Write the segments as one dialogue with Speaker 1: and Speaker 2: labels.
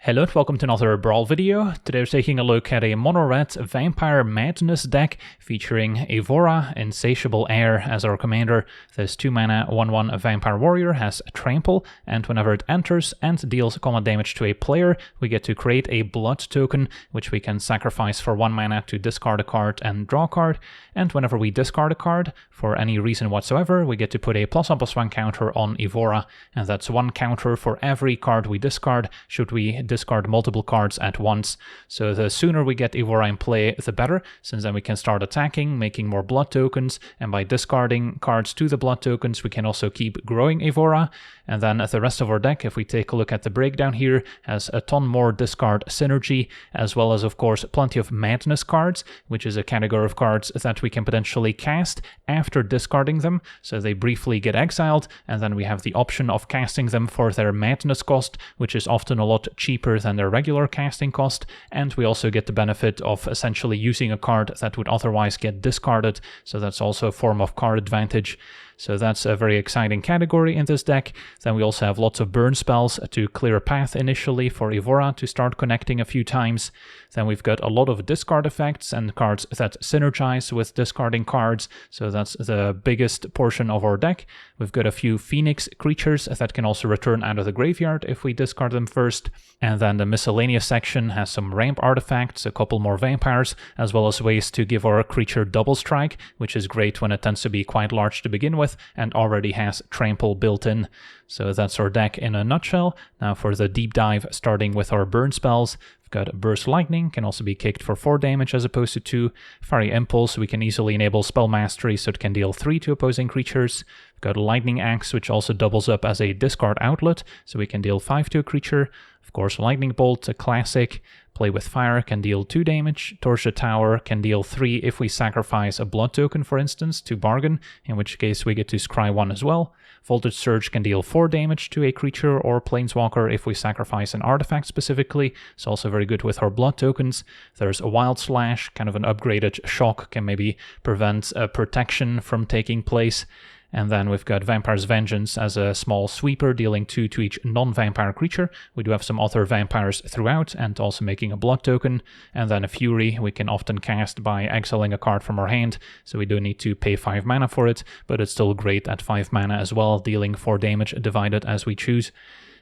Speaker 1: Hello and welcome to another Brawl video. Today we're taking a look at a mono-red Vampire Madness deck featuring Ivora, Insatiable Heir as our commander. This 2-mana 1/1 Vampire Warrior has Trample, and whenever it enters and deals combat damage to a player, we get to create a blood token, which we can sacrifice for 1 mana to discard a card and draw a card. And whenever we discard a card, for any reason whatsoever, we get to put a +1/+1 counter on Ivora, and that's 1 counter for every card we discard, should we discard multiple cards at once. So the sooner we get Ivora in play, the better, since then we can start attacking, making more blood tokens, and by discarding cards to the blood tokens, we can also keep growing Ivora. And then the rest of our deck, if we take a look at the breakdown here, has a ton more discard synergy, as well as, of course, plenty of madness cards, which is a category of cards that we can potentially cast after discarding them. So they briefly get exiled, and then we have the option of casting them for their madness cost, which is often a lot cheaper than their regular casting cost. And we also get the benefit of essentially using a card that would otherwise get discarded. So that's also a form of card advantage. So that's a very exciting category in this deck. Then we also have lots of burn spells to clear a path initially for Ivora to start connecting a few times. Then we've got a lot of discard effects and cards that synergize with discarding cards. So that's the biggest portion of our deck. We've got a few Phoenix creatures that can also return out of the graveyard if we discard them first. And then the miscellaneous section has some ramp artifacts, a couple more vampires, as well as ways to give our creature double strike, which is great when it tends to be quite large to begin with and already has trample built in. So that's our deck in a nutshell. Now for the deep dive, starting with our burn spells. We've got Burst Lightning, can also be kicked for 4 damage as opposed to 2. Fiery Impulse, we can easily enable Spell Mastery so it can deal 3 to opposing creatures. We've got Lightning Axe, which also doubles up as a discard outlet, so we can deal 5 to a creature. Of course, Lightning Bolt, a classic. Play with Fire can deal 2 damage. Torch the Tower can deal 3 if we sacrifice a blood token, for instance, to bargain, in which case we get to scry 1 as well. Voltage Surge can deal 4 damage to a creature or planeswalker if we sacrifice an artifact specifically. It's also very good with our blood tokens. There's a Wild Slash, kind of an upgraded Shock, can maybe prevent protection from taking place. And then we've got Vampire's Vengeance as a small sweeper, dealing 2 to each non-vampire creature. We do have some other vampires throughout, and also making a blood token. And then a Fury we can often cast by exiling a card from our hand, so we do need to pay 5 mana for it, but it's still great at 5 mana as well, dealing 4 damage divided as we choose.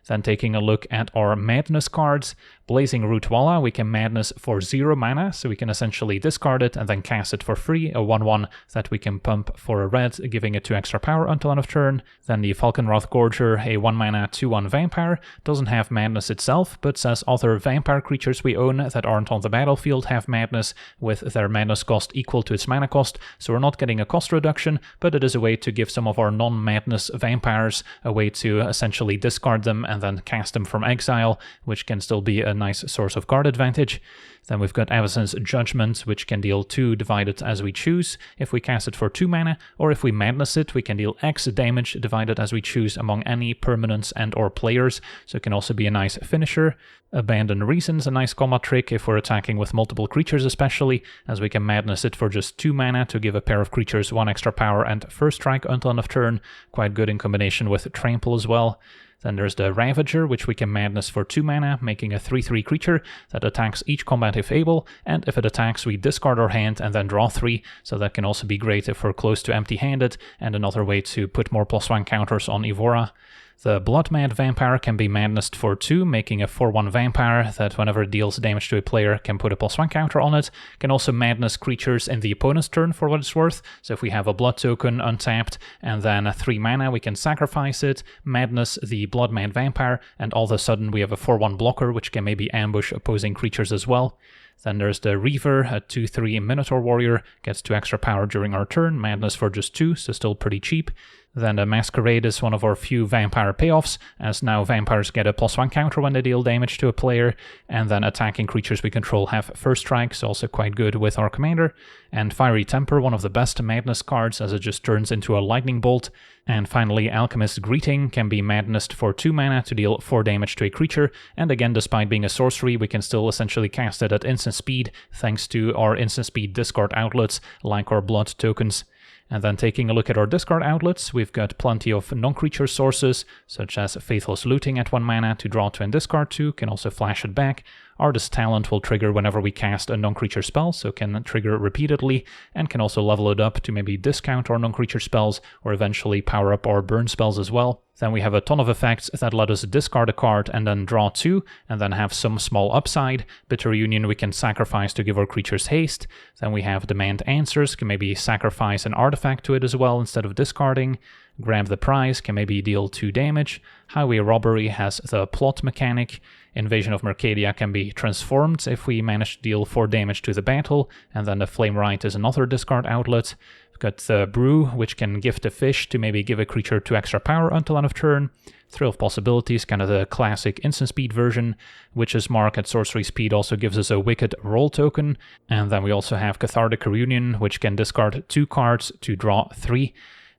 Speaker 1: Then taking a look at our madness cards, Blazing Rootwalla, we can madness for 0 mana, so we can essentially discard it and then cast it for free, a 1/1 that we can pump for a red, giving it 2 extra power until end of turn. Then the Falkenrath Gorger, a 1 mana 2/1 vampire, doesn't have madness itself, but says other vampire creatures we own that aren't on the battlefield have madness, with their madness cost equal to its mana cost, so we're not getting a cost reduction, but it is a way to give some of our non-madness vampires a way to essentially discard them and then cast them from exile, which can still be a nice source of card advantage. Then we've got Avacyn's Judgment, which can deal 2 divided as we choose if we cast it for 2 mana, or if we madness it, we can deal X damage divided as we choose among any permanents and or players, so it can also be a nice finisher. Abandon Reason's a nice combat trick if we're attacking with multiple creatures especially, as we can madness it for just 2 mana to give a pair of creatures 1 extra power and first strike until end of turn, quite good in combination with Trample as well. Then there's the Ravager, which we can madness for 2 mana, making a 3/3 creature that attacks each combat if able, and if it attacks we discard our hand and then draw 3, so that can also be great if we're close to empty-handed, and another way to put more +1 counters on Ivora. The Bloodmad Vampire can be madnessed for 2, making a 4/1 vampire that whenever it deals damage to a player can put a +1 counter on it. Can also madness creatures in the opponent's turn for what it's worth, so if we have a blood token untapped and then 3 mana we can sacrifice it, madness the Bloodmad Vampire, and all of a sudden we have a 4/1 blocker which can maybe ambush opposing creatures as well. Then there's the Reaver, a 2/3 Minotaur Warrior, gets 2 extra power during our turn, madness for just 2, so still pretty cheap. Then the Masquerade is one of our few vampire payoffs, as now vampires get a +1 counter when they deal damage to a player, and then attacking creatures we control have first strikes, also quite good with our commander. And Fiery Temper, one of the best madness cards, as it just turns into a lightning bolt. And finally, Alchemist's Greeting can be madnessed for 2 mana to deal 4 damage to a creature, and again, despite being a sorcery, we can still essentially cast it at instant speed, thanks to our instant speed discard outlets, like our blood tokens. And then taking a look at our discard outlets, we've got plenty of non-creature sources, such as Faithless Looting at 1 mana to draw 2 and discard 2, can also flash it back. Artist Talent will trigger whenever we cast a non-creature spell, so can trigger repeatedly, and can also level it up to maybe discount our non-creature spells, or eventually power up our burn spells as well. Then we have a ton of effects that let us discard a card and then draw 2, and then have some small upside. Bitter Union we can sacrifice to give our creatures haste. Then we have Demand Answers, can maybe sacrifice an artifact to it as well instead of discarding. Grab the Prize can maybe deal 2 damage. Highway Robbery has the plot mechanic. Invasion of Mercadia can be transformed if we manage to deal 4 damage to the battle, and then the Flame Rite is another discard outlet. We've got the Brew, which can gift a fish to maybe give a creature 2 extra power until end of turn. Thrill of Possibilities, kind of the classic instant speed version. Witch's Mark at sorcery speed also gives us a Wicked roll token. And then we also have Cathartic Reunion, which can discard 2 cards to draw 3.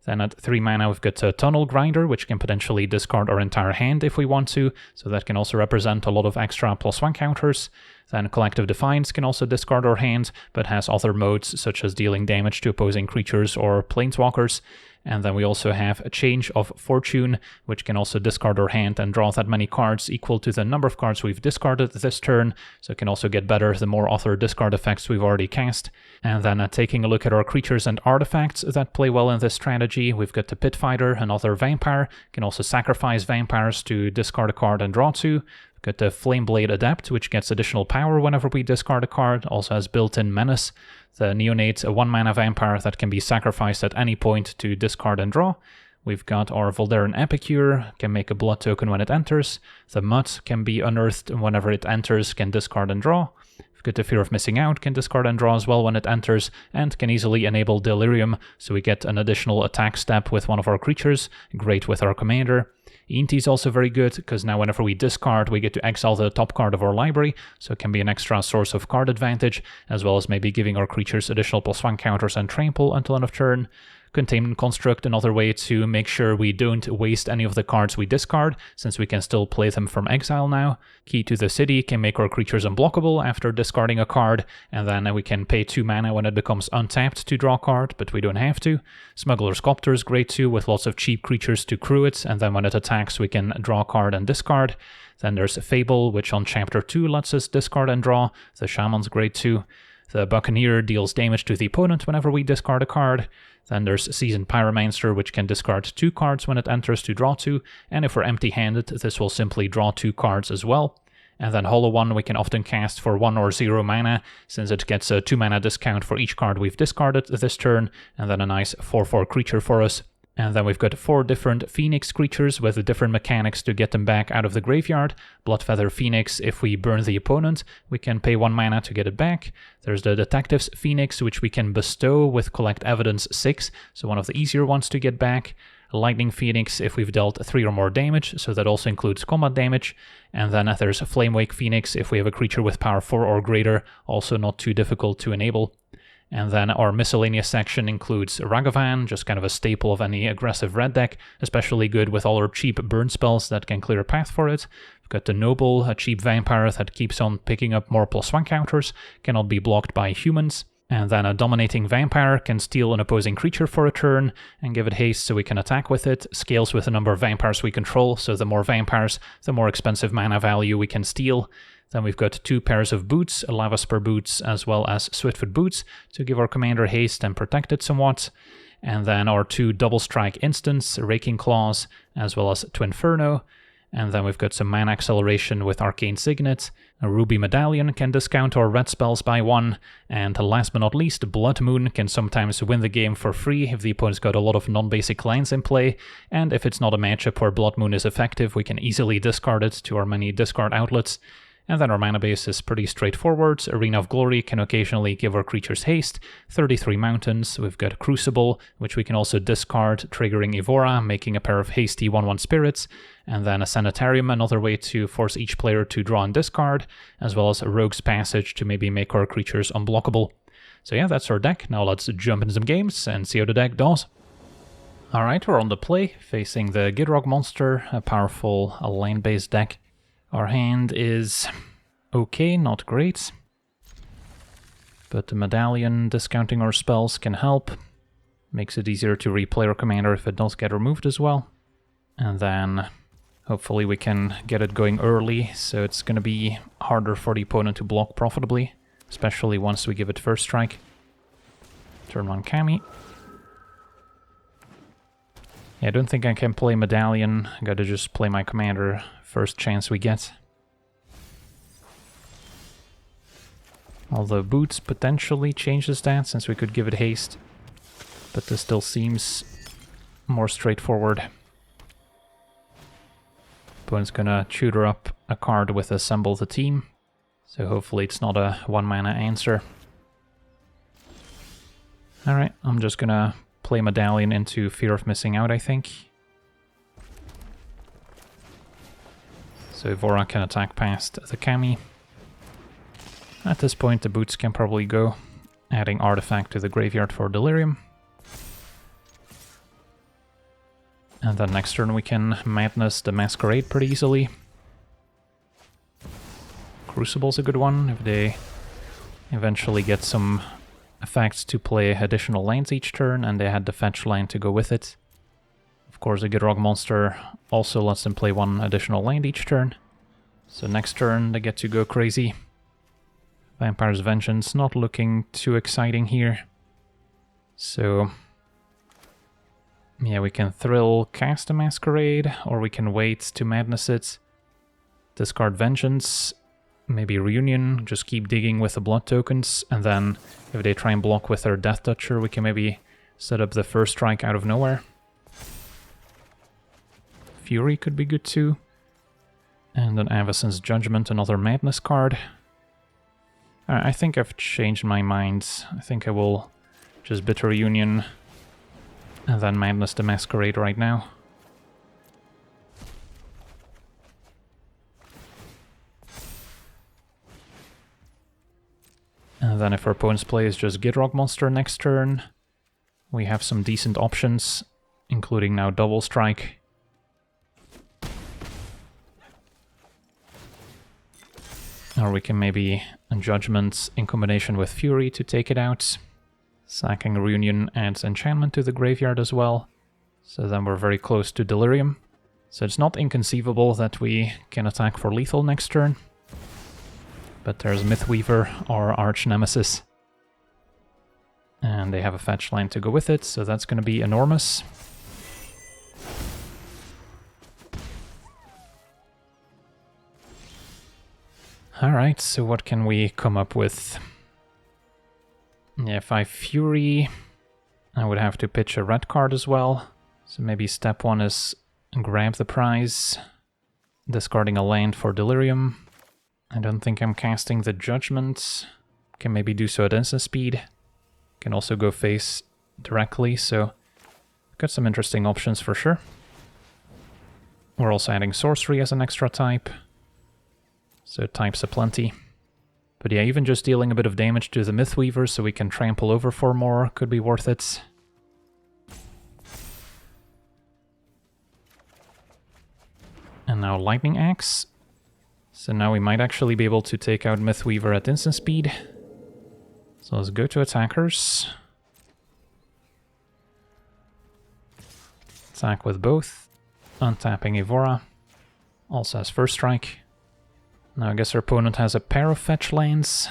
Speaker 1: Then at 3 mana we've got a Tunnel Grinder, which can potentially discard our entire hand if we want to, so that can also represent a lot of extra +1 counters. Then Collective Defiance can also discard our hand, but has other modes such as dealing damage to opposing creatures or planeswalkers. And then we also have a Change of Fortune, which can also discard our hand and draw that many cards equal to the number of cards we've discarded this turn, so it can also get better the more other discard effects we've already cast. And then taking a look at our creatures and artifacts that play well in this strategy, we've got the Pit Fighter, another vampire, can also sacrifice vampires to discard a card and draw 2. We've got the Flameblade Adept, which gets additional power whenever we discard a card, also has built-in Menace. The Neonate, a 1 mana vampire that can be sacrificed at any point to discard and draw. We've got our Voldaren Epicure, can make a blood token when it enters. The Mutt can be unearthed whenever it enters, can discard and draw. We've got the Fear of Missing Out, can discard and draw as well when it enters, and can easily enable Delirium, so we get an additional attack step with one of our creatures, great with our commander. Inti is also very good, because now whenever we discard, we get to exile the top card of our library, so it can be an extra source of card advantage, as well as maybe giving our creatures additional +1 counters and trample until end of turn. Containment Construct, another way to make sure we don't waste any of the cards we discard, since we can still play them from exile now. Key to the City can make our creatures unblockable after discarding a card, and then we can pay 2 mana when it becomes untapped to draw a card, but we don't have to. Smuggler's Copter is great too, with lots of cheap creatures to crew it, and then when it attacks we can draw a card and discard. Then there's Fable, which on Chapter 2 lets us discard and draw. The Shaman's great too. The Buccaneer deals damage to the opponent whenever we discard a card. Then there's Seasoned Pyromancer, which can discard 2 cards when it enters to draw 2, and if we're empty-handed, this will simply draw 2 cards as well. And then Hollow One we can often cast for 1 or 0 mana, since it gets a 2 mana discount for each card we've discarded this turn, and then a nice 4/4 creature for us. And then we've got 4 different Phoenix creatures with different mechanics to get them back out of the graveyard. Bloodfeather Phoenix, if we burn the opponent, we can pay 1 mana to get it back. There's the Detective's Phoenix, which we can bestow with Collect Evidence 6, so one of the easier ones to get back. Lightning Phoenix if we've dealt 3 or more damage, so that also includes combat damage. And then there's Flamewake Phoenix if we have a creature with power 4 or greater, also not too difficult to enable. And then our miscellaneous section includes Ragavan, just kind of a staple of any aggressive red deck, especially good with all our cheap burn spells that can clear a path for it. We've got the Noble, a cheap vampire that keeps on picking up more +1 counters, cannot be blocked by humans. And then a Dominating Vampire can steal an opposing creature for a turn and give it haste so we can attack with it. Scales with the number of vampires we control, so the more vampires, the more expensive mana value we can steal. Then we've got 2 pairs of boots, Lava Spur boots as well as Swiftfoot boots to give our commander haste and protect it somewhat. And then our 2 double strike instants, Raking Claws as well as Twinferno. And then we've got some mana acceleration with Arcane Signet. A Ruby Medallion can discount our red spells by 1. And last but not least, Blood Moon can sometimes win the game for free if the opponent's got a lot of non-basic lands in play. And if it's not a matchup where Blood Moon is effective, we can easily discard it to our many discard outlets. And then our mana base is pretty straightforward. Arena of Glory can occasionally give our creatures haste. 33 mountains. We've got Crucible, which we can also discard, triggering Ivora, making a pair of hasty 1/1 spirits. And then a Sanitarium, another way to force each player to draw and discard, as well as a Rogue's Passage to maybe make our creatures unblockable. So yeah, that's our deck. Now let's jump into some games and see how the deck does. Alright, we're on the play, facing the Gitrog Monster, a powerful land-based deck. Our hand is okay, not great, but the Medallion discounting our spells can help. Makes it easier to replay our commander if it does get removed as well. And then hopefully we can get it going early, so it's going to be harder for the opponent to block profitably, especially once we give it first strike. Turn 1 Kami. Yeah, I don't think I can play Medallion. I gotta just play my commander first chance we get. Although Boots potentially changes that, since we could give it haste. But this still seems more straightforward. Opponent's gonna tutor up a card with Assemble the Team. So hopefully it's not a 1-mana answer. Alright, I'm just gonna play Medallion into Fear of Missing Out, I think. So Ivora can attack past the Kami. At this point the Boots can probably go, adding Artifact to the graveyard for Delirium. And then next turn we can Madness the Masquerade pretty easily. Crucible's a good one, if they eventually get some effects to play additional lands each turn, and they had the fetch land to go with it. Of course, a Gitrog Monster also lets them play 1 additional land each turn. So next turn they get to go crazy. Vampire's Vengeance not looking too exciting here. So yeah, we can Thrill cast a Masquerade, or we can wait to Madness it. Discard Vengeance. Maybe Reunion, just keep digging with the blood tokens, and then if they try and block with their Death Toucher, we can maybe set up the first strike out of nowhere. Fury could be good too. And then Avacyn's Judgment, another Madness card. I think I've changed my mind. I think I will just Bitter Reunion and then Madness the Masquerade right now. And then if our opponent's play is just Gitrog Monster next turn, we have some decent options, including now Double Strike. Or we can maybe Judgment in combination with Fury to take it out. Sacking Reunion adds Enchantment to the graveyard as well, so then we're very close to Delirium. So it's not inconceivable that we can attack for lethal next turn. But there's Mythweaver, our arch nemesis. And they have a fetch land to go with it, so that's going to be enormous. Alright, so what can we come up with? Yeah, if I Fury, I would have to pitch a red card as well. So maybe step 1 is grab the prize, discarding a land for Delirium. I don't think I'm casting the Judgment. Can maybe do so at instant speed. Can also go face directly, so got some interesting options for sure. We're also adding Sorcery as an extra type, so types aplenty. But yeah, even just dealing a bit of damage to the Mythweaver so we can trample over 4 more could be worth it. And now Lightning Axe. So now we might actually be able to take out Mythweaver at instant speed. So let's go to attackers. Attack with both. Untapping Ivora. Also has first strike. Now I guess our opponent has a pair of fetch lands.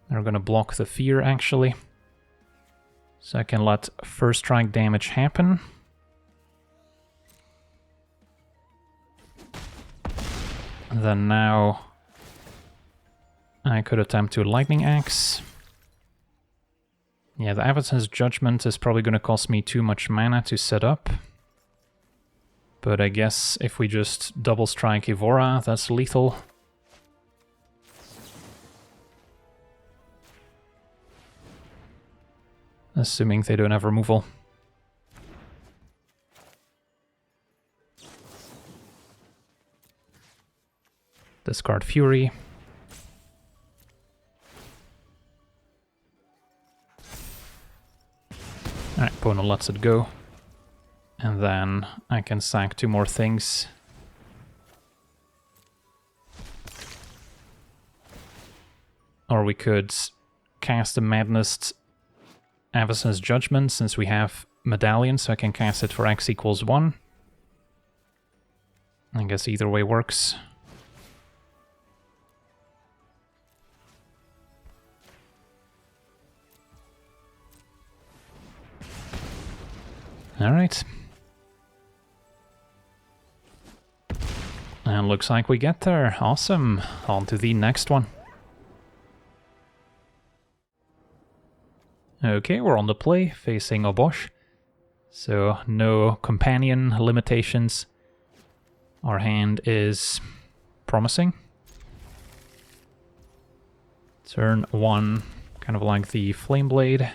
Speaker 1: They're gonna block the Fear actually. So I can let first strike damage happen. And then now I could attempt to Lightning Axe. Yeah, the Avacyn's Judgment is probably going to cost me too much mana to set up. But I guess if we just double strike Ivora, that's lethal. Assuming they don't have removal. Discard Fury. Alright, opponent lets it go. And then I can sack 2 more things. Or we could cast the Madness Avacyn's Judgment since we have Medallion, so I can cast it for X equals 1. I guess either way works. Alright. And looks like we get there. Awesome. On to the next one. Okay, we're on the play, facing Obosh. So, no companion limitations. Our hand is promising. Turn 1, kind of like the Flame Blade.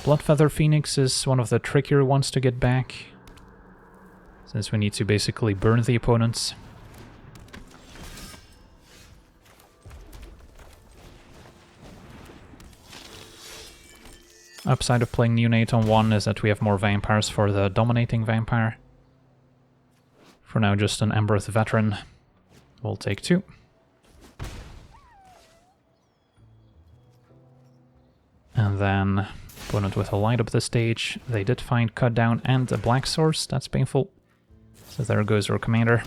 Speaker 1: Bloodfeather Phoenix is one of the trickier ones to get back, since we need to basically burn the opponents. Upside of playing Neonate on 1 is that we have more vampires for the dominating vampire. For now, just an Embereth Veteran. We'll take 2. And then opponent with a light up the stage. They did find Cut Down and a Black Source. That's painful. So there goes our commander.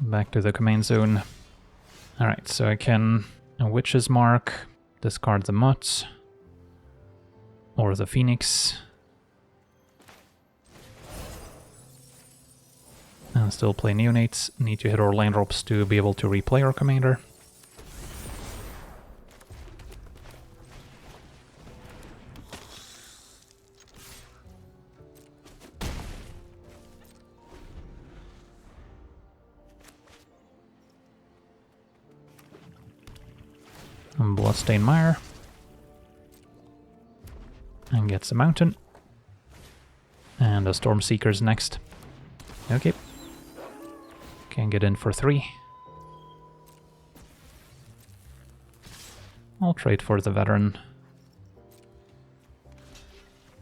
Speaker 1: Back to the command zone. Alright, so I can a Witch's Mark, discard the Mutt, or the Phoenix. And still play Neonates. Need to hit our land drops to be able to replay our commander. And Bloodstained Mire. And gets a Mountain. And a Stormseeker's next. Okay. Can get in for 3. I'll trade for the Veteran.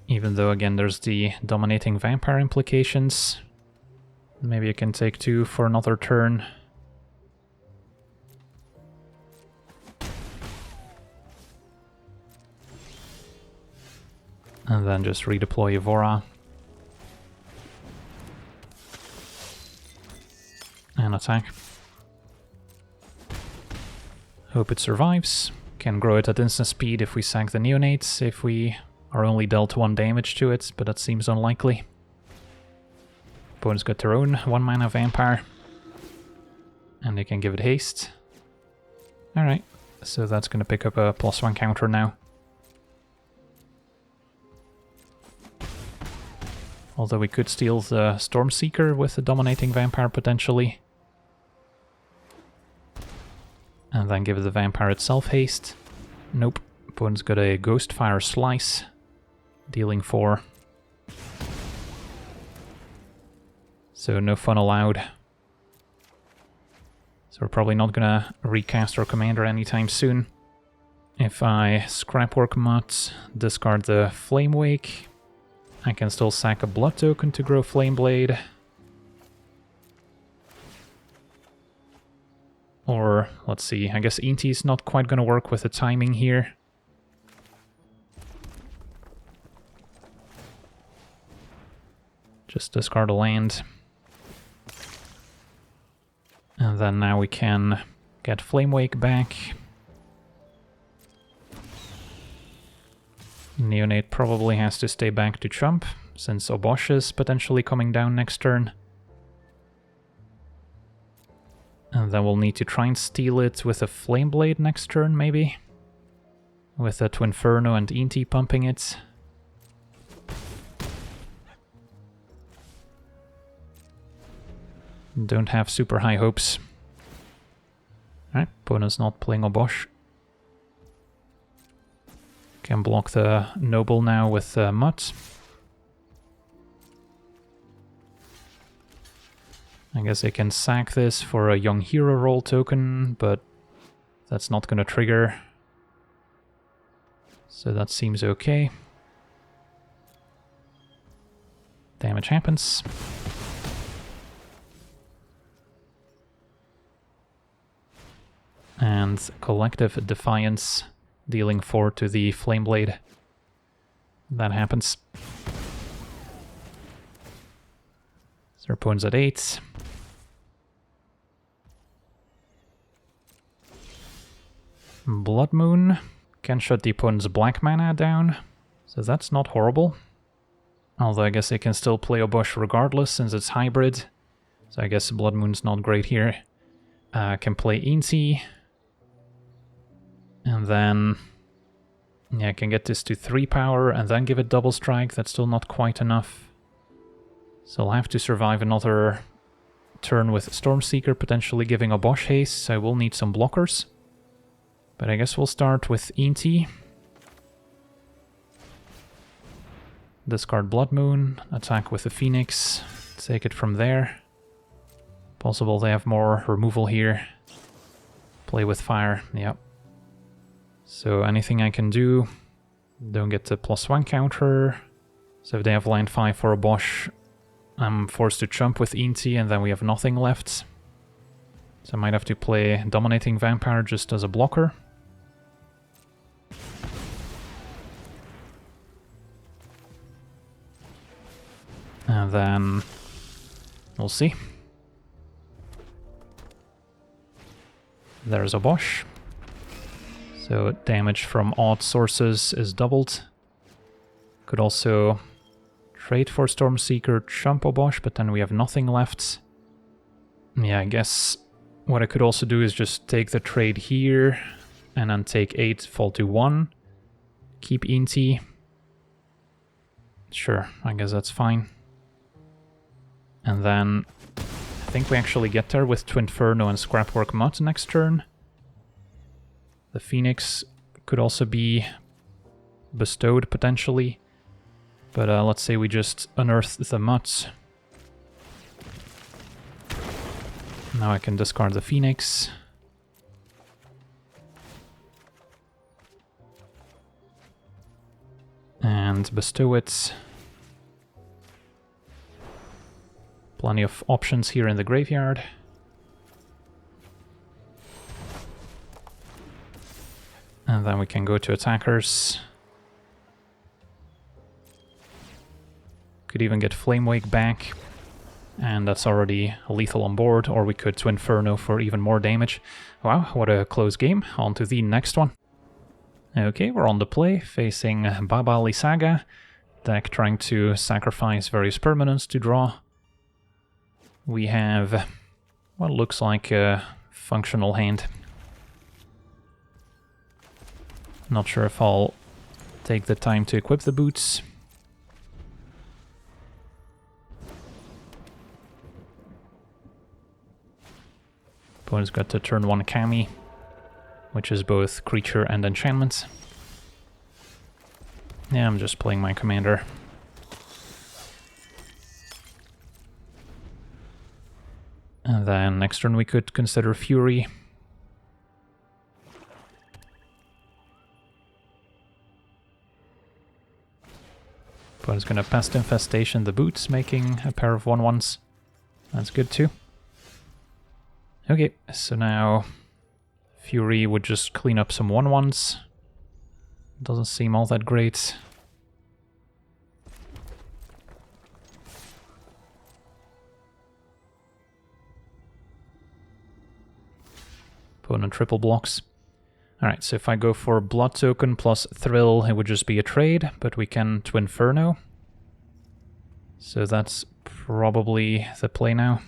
Speaker 1: Even though, again, there's the dominating vampire implications. Maybe I can take 2 for another turn. And then just redeploy Ivora. And attack. Hope it survives. Can grow it at instant speed if we sack the Neonates, if we are only dealt 1 damage to it, but that seems unlikely. Opponent's got their own 1 mana vampire. And they can give it haste. Alright, so that's going to pick up a +1 counter now. Although we could steal the Stormseeker with the dominating vampire potentially. And then give the vampire itself haste. Nope. Opponent's got a Ghostfire Slice, dealing 4. So no fun allowed. So we're probably not gonna recast our commander anytime soon. If I Scrapwork Mutt, discard the Flame Wake, I can still sack a Blood Token to grow Flame Blade. Or, let's see, I guess Inti's not quite gonna work with the timing here. Just discard a land. And then now we can get Flame Wake back. Neonate probably has to stay back to chump, since Obosh is potentially coming down next turn. And then we'll need to try and steal it with a Flame Blade next turn, maybe? With a Twinferno and Inti pumping it. Don't have super high hopes. Alright, opponent's not playing Obosh. Can block the Noble now with Mutt. I guess I can sack this for a Young Hero roll token, but that's not gonna trigger. So that seems okay. Damage happens. And Collective Defiance, dealing 4 to the Flame Blade. That happens. So our opponent's at 8. Blood Moon can shut the opponent's black mana down, so that's not horrible. Although I guess they can still play Obosh regardless since it's hybrid. So I guess Blood Moon's not great here. Can play Inti. And then, yeah, I can get this to 3 power and then give it double strike. That's still not quite enough. So I'll have to survive another turn with Stormseeker, potentially giving Obosh haste, so I will need some blockers. But I guess we'll start with Inti. Discard Blood Moon, attack with the Phoenix, take it from there. Possible they have more removal here. Play with fire, yep. So anything I can do, don't get the +1 counter. So if they have land 5 for Obosh, I'm forced to jump with Inti and then we have nothing left. So I might have to play Dominating Vampire just as a blocker. And then we'll see. There's Obosh. So damage from odd sources is doubled. Could also trade for Stormseeker, jump Obosh, but then we have nothing left. Yeah, I guess what I could also do is just take the trade here, and then take 8, fall to 1. Keep Inti. Sure, I guess that's fine. And then I think we actually get there with Twinferno and Scrapwork Mud next turn. The Phoenix could also be bestowed potentially. But let's say we just unearth the Muds. Now I can discard the Phoenix. And bestow it. Plenty of options here in the graveyard. And then we can go to attackers. Could even get Flame Wake back. And that's already lethal on board, or we could Twinferno for even more damage. Wow, what a close game. On to the next one. Okay, we're on the play, facing Baba Lysaga. Deck trying to sacrifice various permanents to draw. We have what looks like a functional hand. Not sure if I'll take the time to equip the boots. Opponent's got to turn 1 Kami, which is both creature and enchantment. Yeah, I'm just playing my commander. And then next turn we could consider Fury. Opponent's gonna Pest Infestation the boots, making a pair of 1/1s. That's good too. Okay, so now Fury would just clean up some 1/1s. Doesn't seem all that great. Opponent triple blocks. Alright, so if I go for Blood Token plus Thrill, it would just be a trade, but we can Twinferno. So that's probably the play now.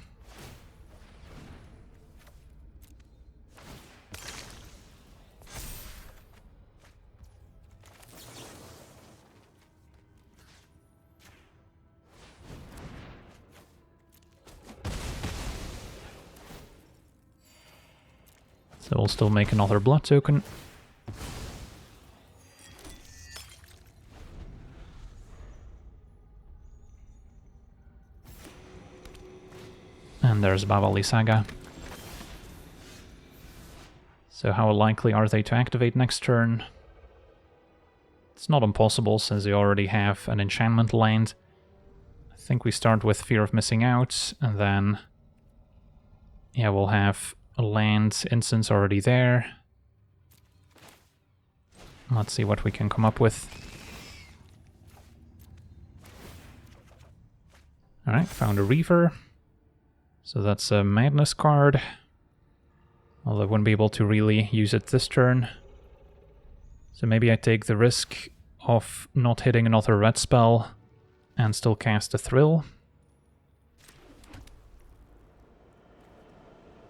Speaker 1: So we'll still make another Blood Token. And there's Baba Lysaga. So how likely are they to activate next turn? It's not impossible since they already have an enchantment land. I think we start with Fear of Missing Out, and then yeah, we'll have a land instance already there. Let's see what we can come up with. Alright, found a Reaver. So that's a Madness card. Although I wouldn't be able to really use it this turn. So maybe I take the risk of not hitting another red spell and still cast a Thrill.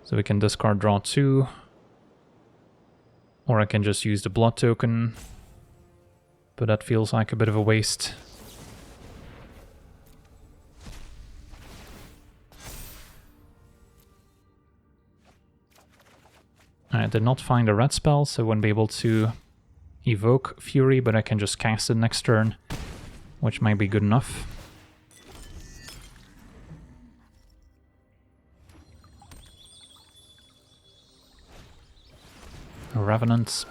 Speaker 1: So we can discard draw 2. Or I can just use the blood token. But that feels like a bit of a waste. I did not find a red spell, so I wouldn't be able to evoke Fury, but I can just cast it next turn, which might be good enough. A Revenant,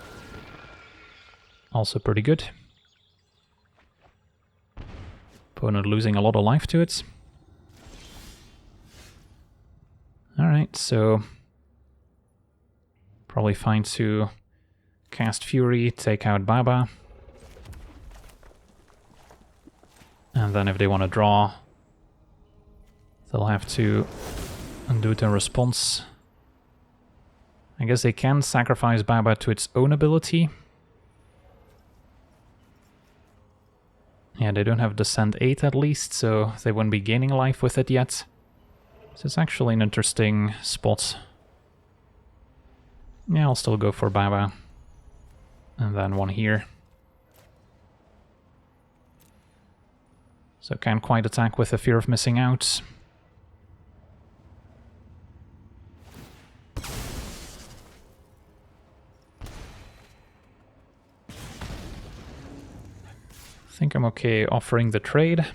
Speaker 1: also pretty good. Opponent losing a lot of life to it. Alright, so probably fine to cast Fury, take out Baba. And then if they want to draw, they'll have to undo it in response. I guess they can sacrifice Baba to its own ability. Yeah, they don't have Descent 8 at least, so they wouldn't be gaining life with it yet. So it's actually an interesting spot. Yeah, I'll still go for Baba. And then one here. So can't quite attack with the fear of missing out. I think I'm okay offering the trade.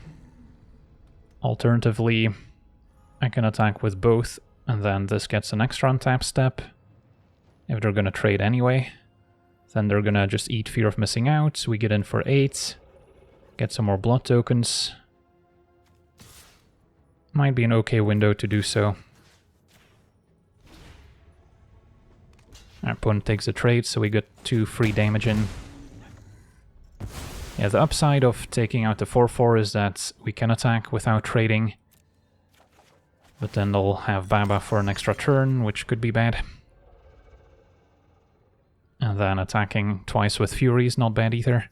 Speaker 1: Alternatively, I can attack with both, and then this gets an extra untap step. If they're gonna trade anyway, then they're gonna just eat Fear of Missing Out. We get in for 8, get some more blood tokens. Might be an okay window to do so. Our opponent takes a trade, so we get 2 free damage in. Yeah, the upside of taking out the 4/4 is that we can attack without trading. But then they'll have Baba for an extra turn, which could be bad. And then attacking twice with Fury is not bad either.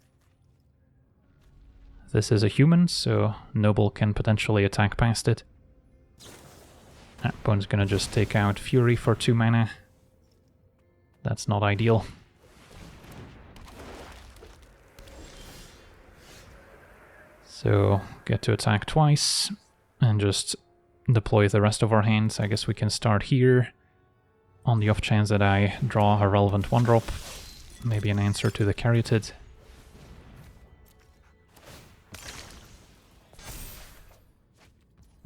Speaker 1: This is a human, so Noble can potentially attack past it. Opponent's gonna just take out Fury for 2 mana. That's not ideal. So get to attack twice and just deploy the rest of our hands. I guess we can start here on the off chance that I draw a relevant 1-drop. Maybe an answer to the Caryatid.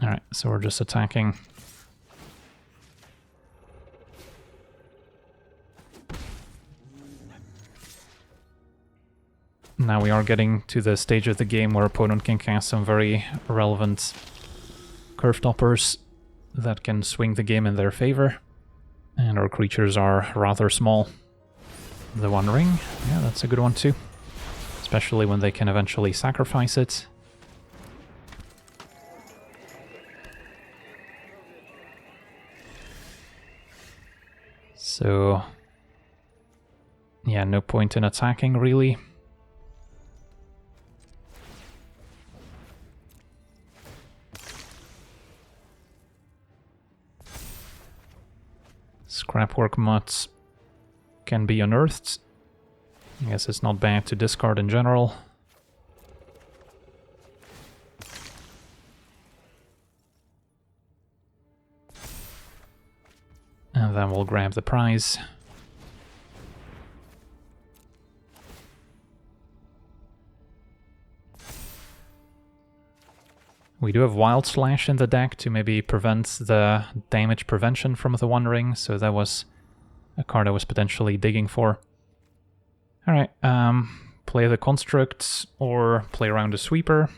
Speaker 1: Alright, so we're just attacking. Now we are getting to the stage of the game where opponent can cast some very relevant curve toppers that can swing the game in their favor. And our creatures are rather small. The One Ring, yeah, that's a good one too. Especially when they can eventually sacrifice it. So, yeah, no point in attacking really. Scrapwork Mutt can be unearthed. I guess it's not bad to discard in general. And then we'll grab the prize. We do have Wild Slash in the deck to maybe prevent the damage prevention from the One Ring, so that was a card I was potentially digging for. Alright, play the Construct or play around the Sweeper.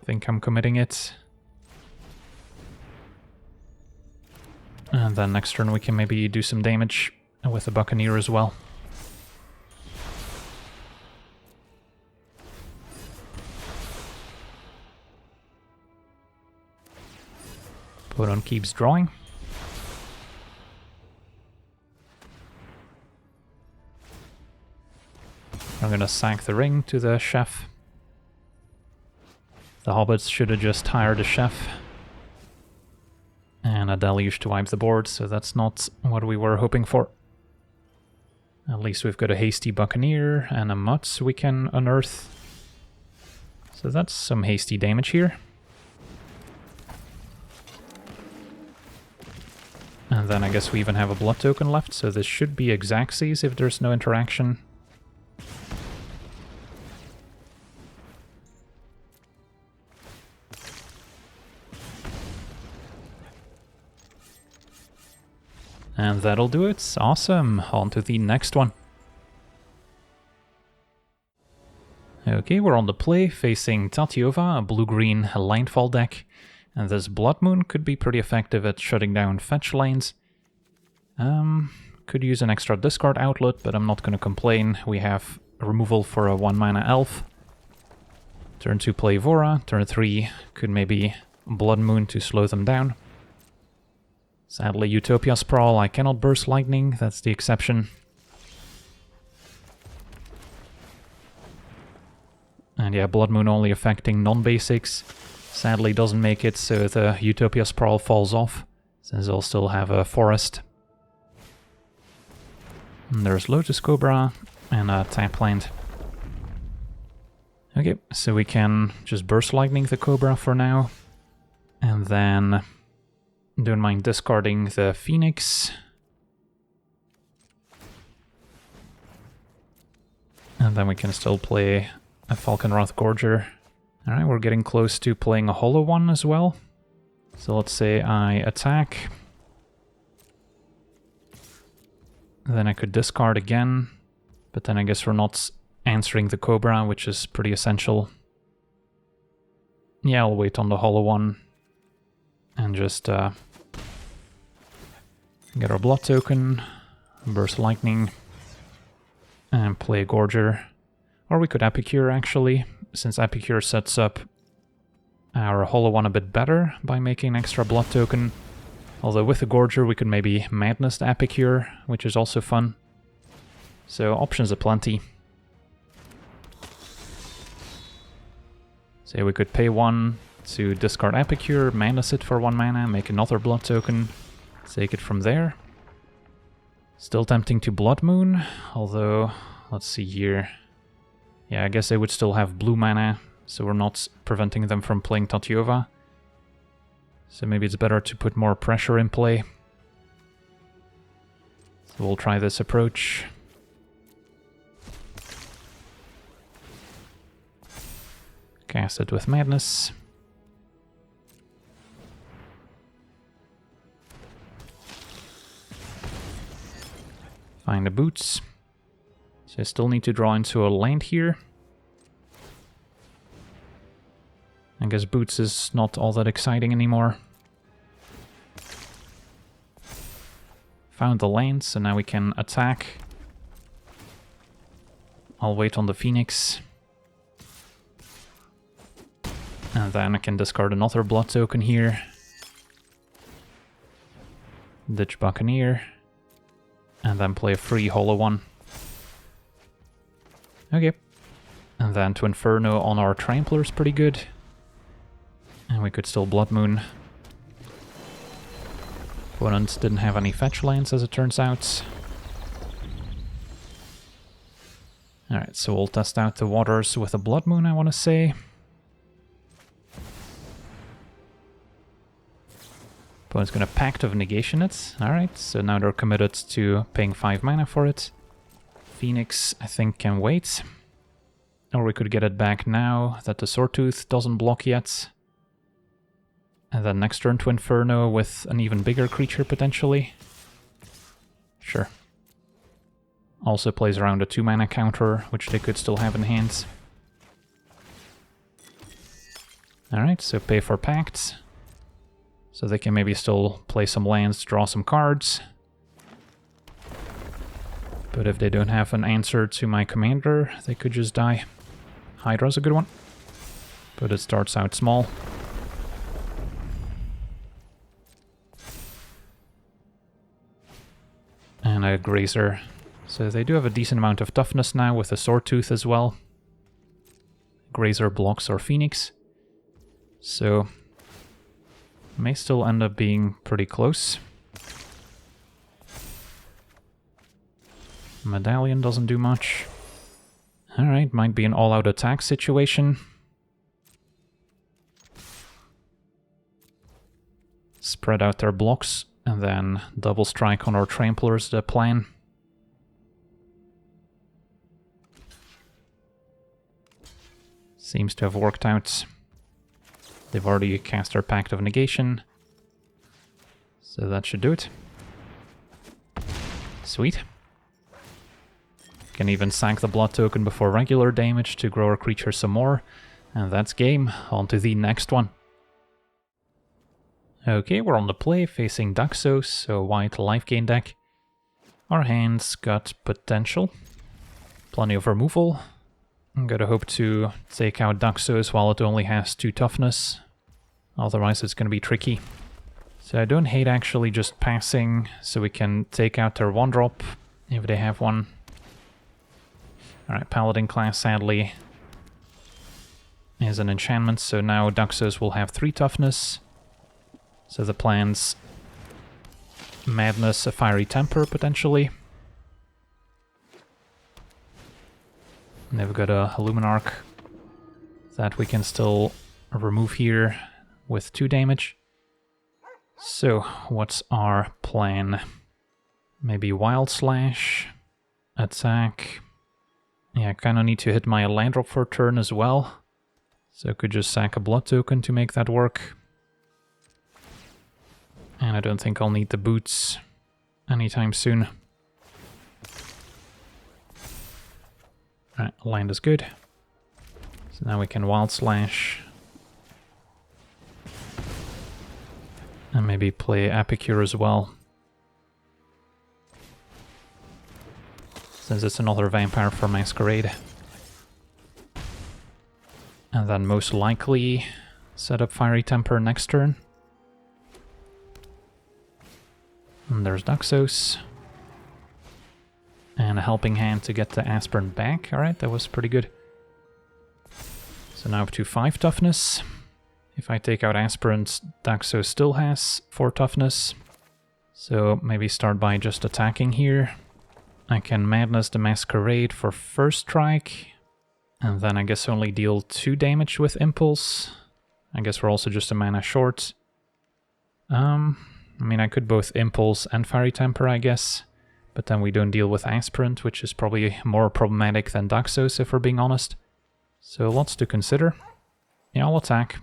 Speaker 1: I think I'm committing it. And then next turn we can maybe do some damage with the Buccaneer as well. Opponent keeps drawing. I'm gonna sack the ring to the chef. The hobbits should have just hired a chef. And a deluge to wipe the board, so that's not what we were hoping for. At least we've got a hasty Buccaneer and a Mutz we can unearth. So that's some hasty damage here. And then I guess we even have a blood token left, so this should be Xaxes if there's no interaction. And that'll do it. Awesome. On to the next one. Okay, we're on the play, facing Tatyova, a blue-green landfall deck. And this Blood Moon could be pretty effective at shutting down fetch lanes. Could use an extra discard outlet, but I'm not going to complain. We have removal for a 1-mana elf. Turn 2 play Ivora. Turn 3 could maybe Blood Moon to slow them down. Sadly, Utopia Sprawl, I cannot burst lightning, that's the exception. And yeah, Blood Moon only affecting non-basics. Sadly doesn't make it, so the Utopia Sprawl falls off, since I'll still have a forest. And there's Lotus Cobra and a tap land. Okay, so we can just burst lightning the Cobra for now. And then don't mind discarding the Phoenix. And then we can still play a Falconwrath Gorger. Alright, we're getting close to playing a hollow one as well. So let's say I attack. Then I could discard again. But then I guess we're not answering the Cobra, which is pretty essential. Yeah, I'll wait on the hollow one. And just get our blood token, burst lightning, and play Gorger. Or we could Epicure actually, since Epicure sets up our hollow one a bit better by making an extra blood token. Although with the Gorger we could maybe Madness the Epicure, which is also fun. So options aplenty. Say we could pay 1 to discard Epicure, Madness it for 1 mana, make another blood token. Take it from there. Still tempting to Blood Moon, although, let's see here. Yeah, I guess they would still have blue mana, so we're not preventing them from playing Tatyova. So maybe it's better to put more pressure in play. So we'll try this approach. Cast it with Madness. Find the boots. So I still need to draw into a land here. I guess boots is not all that exciting anymore. Found the land, so now we can attack. I'll wait on the Phoenix. And then I can discard another blood token here. Ditch Buccaneer. And then play a free hollow one. Okay. And then to Inferno on our Trampler is pretty good. And we could still Blood Moon. Opponents didn't have any fetch lands as it turns out. Alright, so we'll test out the waters with a Blood Moon, I want to say. Opponent's gonna Pact of Negation it. Alright, so now they're committed to paying 5 mana for it. Phoenix, I think, can wait. Or we could get it back now that the Swordtooth doesn't block yet. And then next turn to Inferno with an even bigger creature, potentially. Sure. Also plays around a 2-mana counter, which they could still have in hand. Alright, so pay for Pact. So they can maybe still play some lands, draw some cards. But if they don't have an answer to my commander, they could just die. Hydra's a good one. But it starts out small. And a Grazer. So they do have a decent amount of toughness now with a Sword Tooth as well. Grazer blocks our Phoenix. So may still end up being pretty close. Medallion doesn't do much. Alright, might be an all-out attack situation. Spread out their blocks and then double strike on our Tramplers, the plan. Seems to have worked out. They've already cast their Pact of Negation. So that should do it. Sweet. Can even sack the blood token before regular damage to grow our creature some more. And that's game. On to the next one. Okay, we're on the play facing Daxos, so white life gain deck. Our hand's got potential. Plenty of removal. I'm gonna hope to take out Daxos while it only has 2 toughness. Otherwise it's gonna be tricky. So I don't hate actually just passing, so we can take out their 1-drop if they have one. Alright, Paladin class sadly is an enchantment, so now Daxos will have 3 toughness. So the plan's Madness, a Fiery Temper potentially. And they've got a Luminarch that we can still remove here with 2 damage. So, what's our plan? Maybe Wild Slash, attack. Yeah, I kind of need to hit my land drop for a turn as well. So I could just sack a blood token to make that work. And I don't think I'll need the boots anytime soon. Alright, land is good. So now we can Wild Slash. And maybe play Epicure as well. Since it's another Vampire for Masquerade. And then most likely set up Fiery Temper next turn. And there's Daxos. And a Helping Hand to get the Aspirin back. Alright, that was pretty good. So now up to 5 toughness. If I take out Aspirins, Daxos still has 4 toughness. So maybe start by just attacking here. I can Madness the Masquerade for first strike. And then I guess only deal 2 damage with Impulse. I guess we're also just a mana short. I mean, I could both Impulse and Fiery Temper, I guess. But then we don't deal with Aspirant, which is probably more problematic than Daxos, if we're being honest. So lots to consider. Yeah, I'll attack.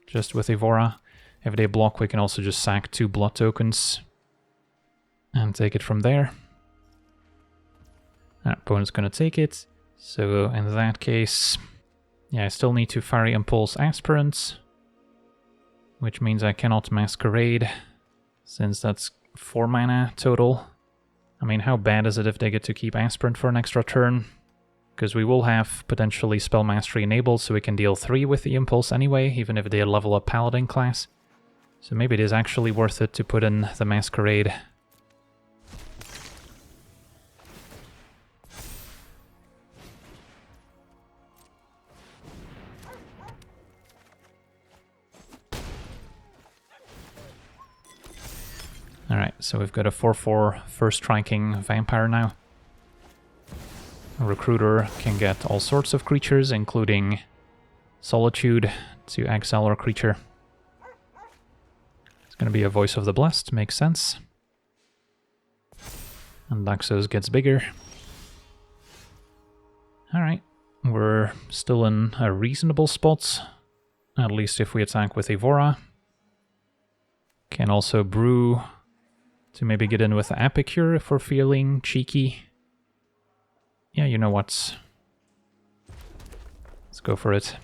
Speaker 1: Just with Ivora. If they block, we can also just sack 2 blood tokens. And take it from there. Our opponent's gonna take it. So in that case... yeah, I still need to Fiery Impulse Aspirants. Which means I cannot Masquerade. Since that's 4 mana total. I mean, how bad is it if they get to keep Aspirant for an extra turn? Because we will have potentially Spell Mastery enabled, so we can deal 3 with the Impulse anyway, even if they level up Paladin class. So maybe it is actually worth it to put in the Masquerade. Alright, so we've got a 4/4 first striking Vampire now. A Recruiter can get all sorts of creatures, including Solitude, to exile our creature. It's going to be a Voice of the Blessed, makes sense. And Daxos gets bigger. Alright, we're still in a reasonable spot, at least if we attack with Ivora. Can also brew to maybe get in with the Epicure if we're feeling cheeky. Yeah, you know what? Let's go for it.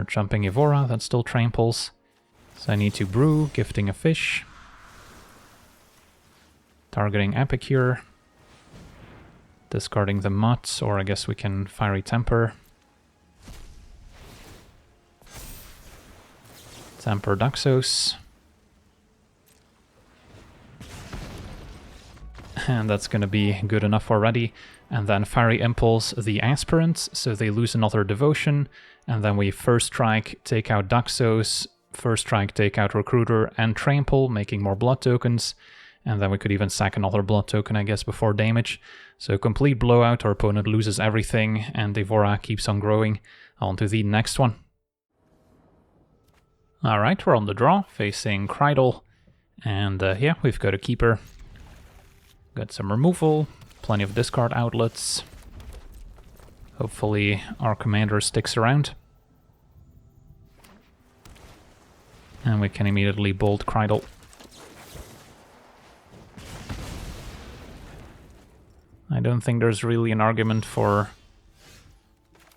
Speaker 1: They're jumping Ivora, that still tramples. So I need to brew, gifting a fish. Targeting Epicure. Discarding the Mutt, or I guess we can Fiery Temper. Temper Daxos. And that's going to be good enough already. And then Fiery Impulse the Aspirants, so they lose another Devotion. And then we First Strike, take out Daxos, First Strike, take out Recruiter and Trample, making more blood tokens. And then we could even sack another blood token, I guess, before damage. So complete blowout, our opponent loses everything, and Ivora keeps on growing. On to the next one. Alright, we're on the draw, facing Krydle. And yeah, we've got a Keeper. Got some removal, plenty of discard outlets. Hopefully our commander sticks around. And we can immediately bolt Krydle. I don't think there's really an argument for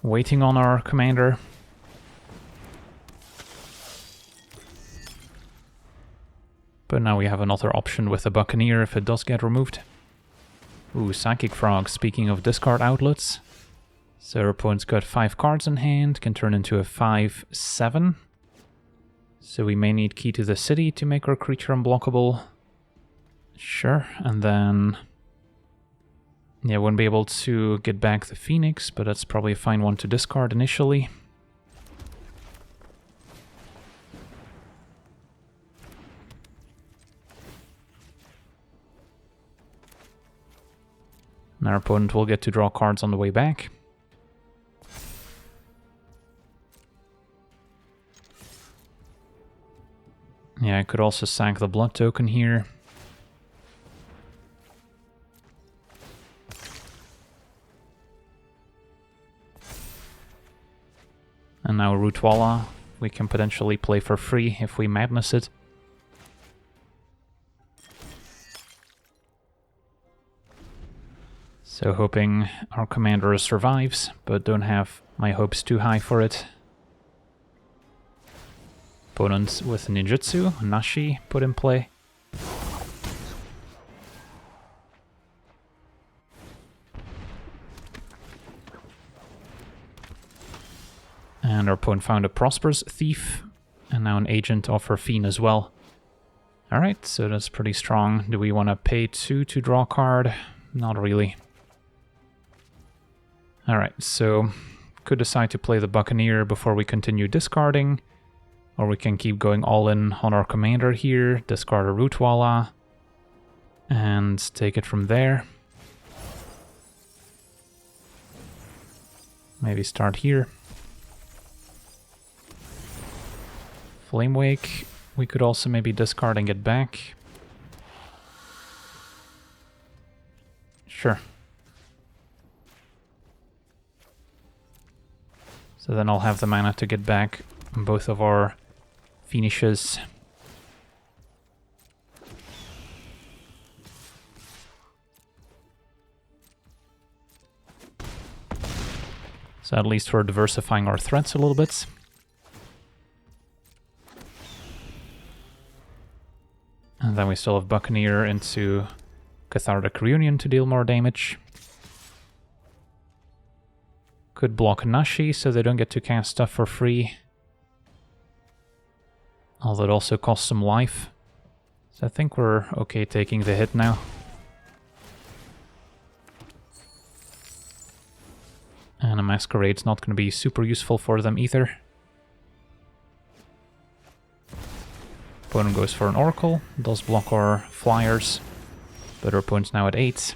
Speaker 1: waiting on our commander. But now we have another option with the Buccaneer if it does get removed. Ooh, Psychic Frog, speaking of discard outlets. So our opponent's got 5 cards in hand, can turn into a 5/7. So we may need Key to the City to make our creature unblockable. Sure, and then... yeah, wouldn't be able to get back the Phoenix, but that's probably a fine one to discard initially. And our opponent will get to draw cards on the way back. Yeah, I could also sack the blood token here. And now Rootwalla we can potentially play for free if we madness it. So hoping our commander survives, but don't have my hopes too high for it. Opponents with Ninjutsu, Nashi put in play. And our opponent found a Prosperous Thief, and now an Agent of her Fiend as well. Alright, so that's pretty strong. Do we want to pay 2 to draw a card? Not really. Alright, so could decide to play the Buccaneer before we continue discarding, or we can keep going all in on our commander here, discard a Rootwalla, and take it from there. Maybe start here. Flamewake, we could also maybe discard and get back. Sure. So then I'll have the mana to get back both of our finishes. So at least we're diversifying our threats a little bit. And then we still have Buccaneer into Cathartic Reunion to deal more damage. Could block Nashi so they don't get to cast stuff for free. Although it also costs some life. So I think we're okay taking the hit now. And a Masquerade's not going to be super useful for them either. Opponent goes for an Oracle, does block our flyers, but our opponent's now at 8.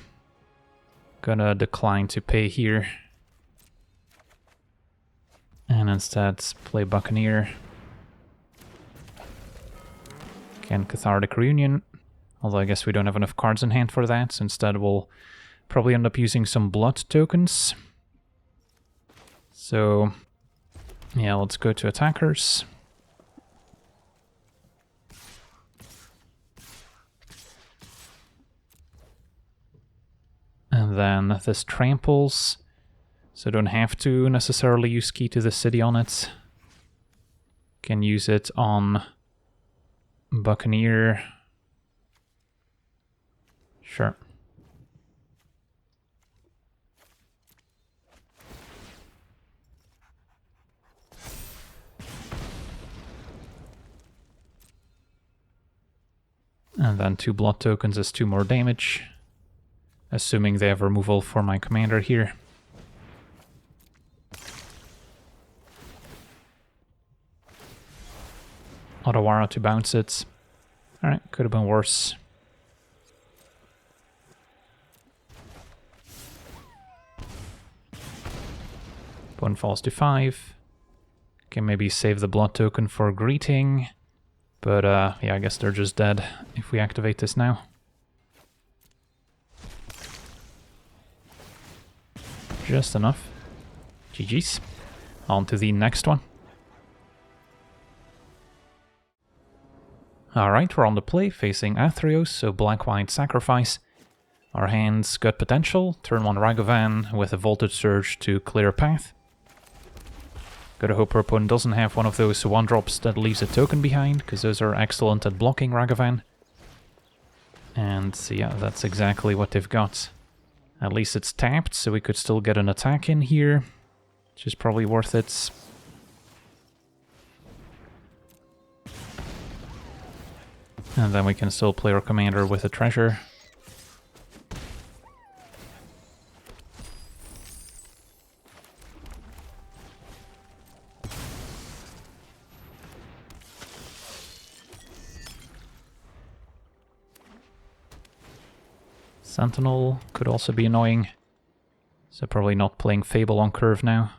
Speaker 1: Gonna decline to pay here. And instead play Buccaneer. Again, Cathartic Reunion, although I guess we don't have enough cards in hand for that, so instead we'll probably end up using some blood tokens. So, yeah, let's go to attackers. And then this tramples, so don't have to necessarily use Key to the City on it. Can use it on Buccaneer. Sure. And then 2 blood tokens is 2 more damage. Assuming they have removal for my commander here. Ivora to bounce it. Alright, could have been worse. Opponent falls to 5. Can maybe save the blood token for greeting. But yeah, I guess they're just dead if we activate this now. Just enough. GG's. On to the next one. Alright, we're on the play, facing Athreos, so black-white sacrifice. Our hand's got potential. Turn 1 Ragavan with a Voltage Surge to clear a path. Gotta hope our opponent doesn't have one of those 1-drops that leaves a token behind, because those are excellent at blocking Ragavan. And yeah, that's exactly what they've got. At least it's tapped, so we could still get an attack in here, which is probably worth it. And then we can still play our commander with a treasure. Sentinel could also be annoying, so probably not playing Fable on curve now.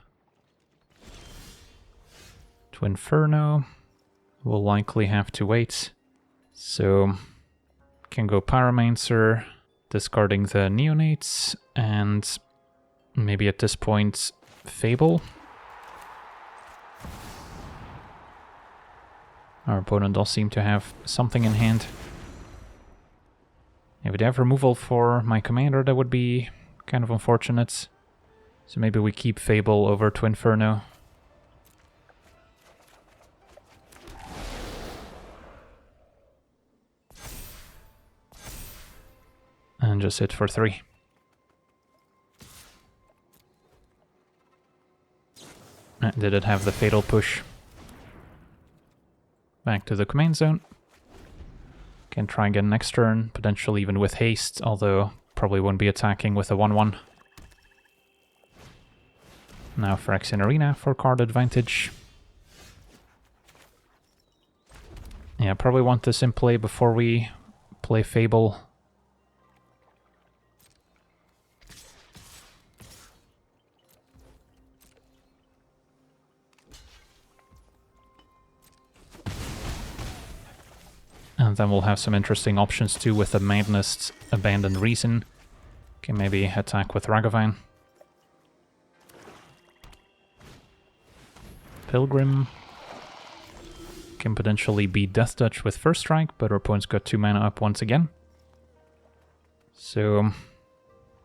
Speaker 1: To Inferno, we'll likely have to wait. So, can go Pyromancer, discarding the Neonates, and maybe at this point, Fable. Our opponent does seem to have something in hand. If they have removal for my commander, that would be kind of unfortunate. So maybe we keep Fable over to Inferno. And just hit for 3. Did it have the fatal push? Back to the command zone. Can try again next turn, potentially even with haste, although probably won't be attacking with a 1-1. Now Phyrexian Arena for card advantage. Yeah, probably want this in play before we play Fable. And then we'll have some interesting options too with the Madness, Abandoned Reason. Can maybe attack with Ragavan. Pilgrim. Can potentially be Death Touch with First Strike, but our opponent's got 2 mana up once again. So,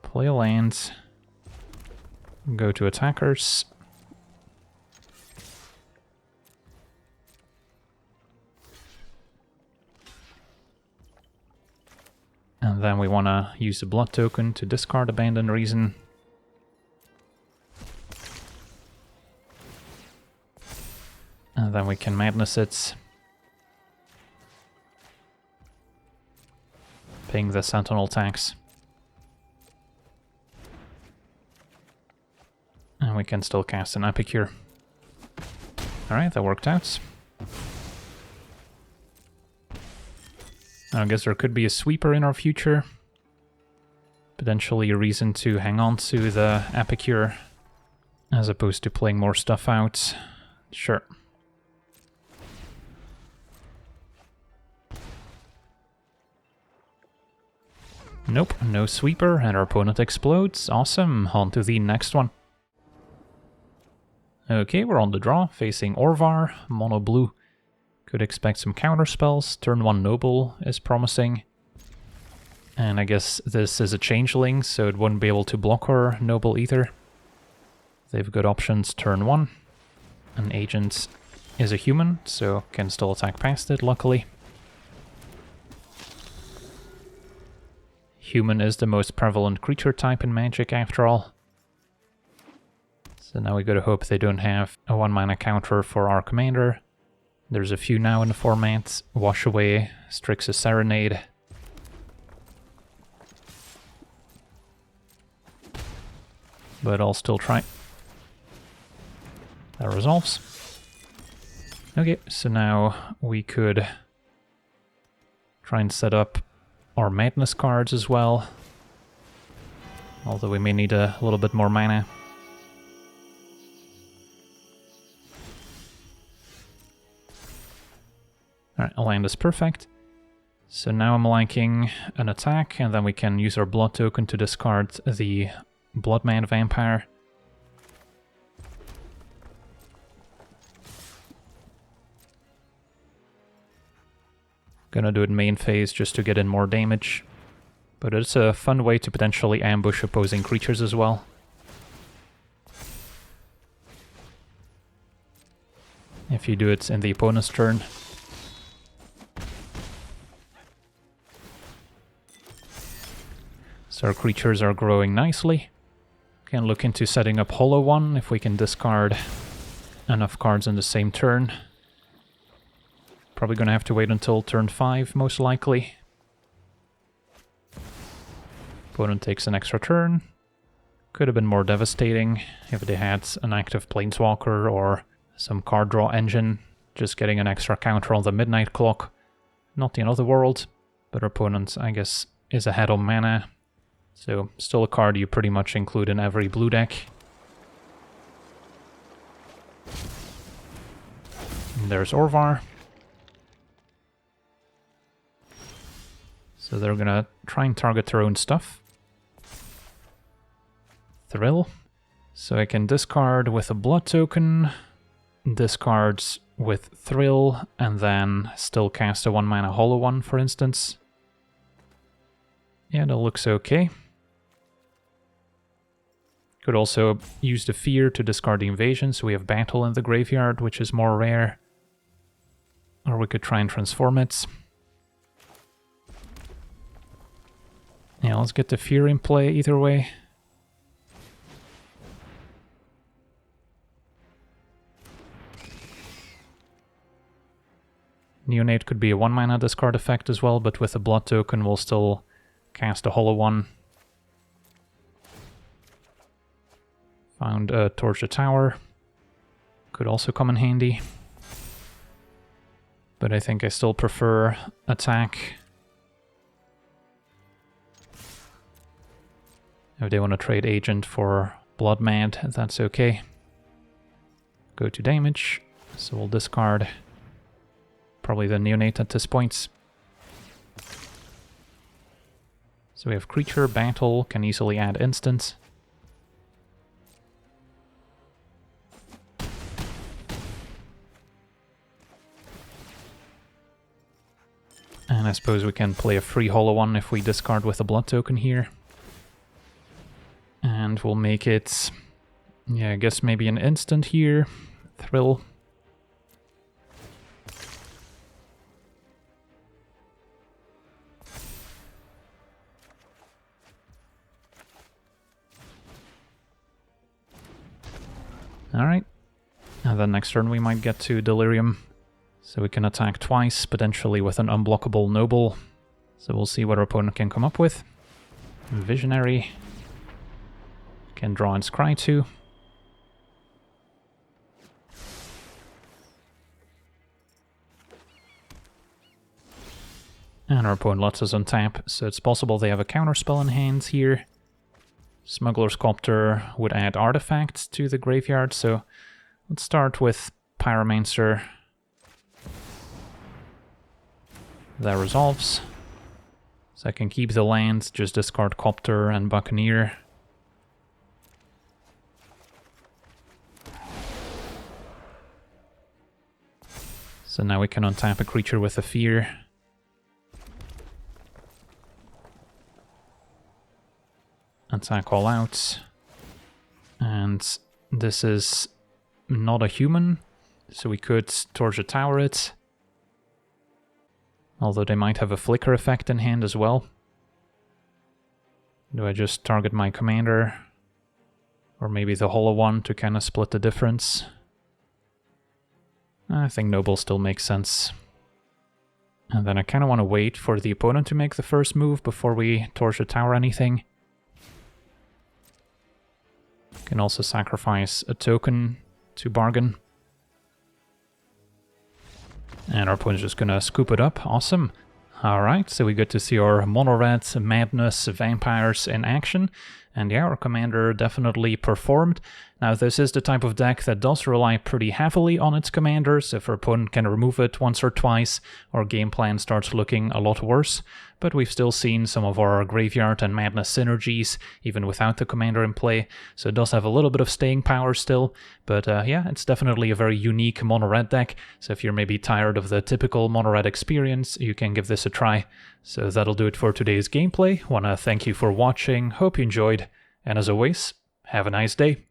Speaker 1: play a land. Go to attackers. And then we want to use the blood token to discard Abandoned Reason. And then we can Madness it. Ping the Sentinel tax. And we can still cast an Epicure. Alright, that worked out. I guess there could be a sweeper in our future. Potentially a reason to hang on to the Epicure as opposed to playing more stuff out. Sure. Nope, no sweeper, and our opponent explodes. Awesome, on to the next one. Okay, we're on the draw, facing Orvar, mono blue. Could expect some counter spells. Turn 1 Noble is promising. And I guess this is a changeling, so it wouldn't be able to block our Noble either. They've got options turn 1. An Agent is a human, so can still attack past it, luckily. Human is the most prevalent creature type in Magic, after all. So now we gotta hope they don't have a 1-mana counter for our commander. There's a few now in the format. Wash Away, Strix's Serenade. But I'll still try. That resolves. Okay, so now we could try and set up our Madness cards as well. Although we may need a little bit more mana. Alright, a land is perfect. So now I'm liking an attack, and then we can use our blood token to discard the Bloodmad Vampire. Gonna do it main phase just to get in more damage. But it's a fun way to potentially ambush opposing creatures as well. If you do it in the opponent's turn. So our creatures are growing nicely. Can look into setting up Hollow One if we can discard enough cards in the same turn. Probably gonna have to wait until turn 5, most likely. Opponent takes an extra turn. Could have been more devastating if they had an active Planeswalker or some card draw engine. Just getting an extra counter on the Midnight Clock. Not the end of the world, but our opponent, I guess, is ahead on mana. So, still a card you pretty much include in every blue deck. And there's Orvar. So they're gonna try and target their own stuff. Thrill. So I can discard with a blood token, discard with Thrill, and then still cast a 1-mana Hollow One, for instance. Yeah, that looks okay. Could also use the Fear to discard the Invasion, so we have Battle in the graveyard, which is more rare. Or we could try and transform it. Yeah, let's get the Fear in play either way. Neonate could be a 1-mana discard effect as well, but with a blood token we'll still cast a Hollow One. Found a Torch the Tower. Could also come in handy. But I think I still prefer attack. If they want to trade Agent for Bloodmad, that's okay. Go to damage, so we'll discard probably the Neonate at this point. So we have Creature, Battle, can easily add Instant. And I suppose we can play a free Hollow One if we discard with a blood token here. And we'll make it, yeah, I guess maybe an instant here. Thrill. Alright. And then next turn we might get to Delirium. So we can attack twice, potentially with an unblockable Noble. So we'll see what our opponent can come up with. Visionary. Can draw and scry too. And our opponent lets us untap, so it's possible they have a counterspell in hand here. Smuggler's Copter would add artifacts to the graveyard, so let's start with Pyromancer. That resolves. So I can keep the land, just discard Copter and Buccaneer. So now we can untap a creature with a Fear. Attack all out. And this is not a human, so we could Torch a Tower it. Although they might have a flicker effect in hand as well. Do I just target my commander? Or maybe the hollow one to kind of split the difference? I think Noble still makes sense. And then I kind of want to wait for the opponent to make the first move before we Torch a Tower anything. Can also sacrifice a token to bargain. And our opponent's just gonna scoop it up. Awesome. Alright, so we get to see our mono-red Madness Vampires in action. And yeah, our commander definitely performed. Now this is the type of deck that does rely pretty heavily on its commanders. If our opponent can remove it once or twice, our game plan starts looking a lot worse. But we've still seen some of our Graveyard and Madness synergies, even without the commander in play. So it does have a little bit of staying power still. But yeah, it's definitely a very unique mono-red deck. So if you're maybe tired of the typical mono-red experience, you can give this a try. So that'll do it for today's gameplay. Wanna thank you for watching, hope you enjoyed, and as always, have a nice day.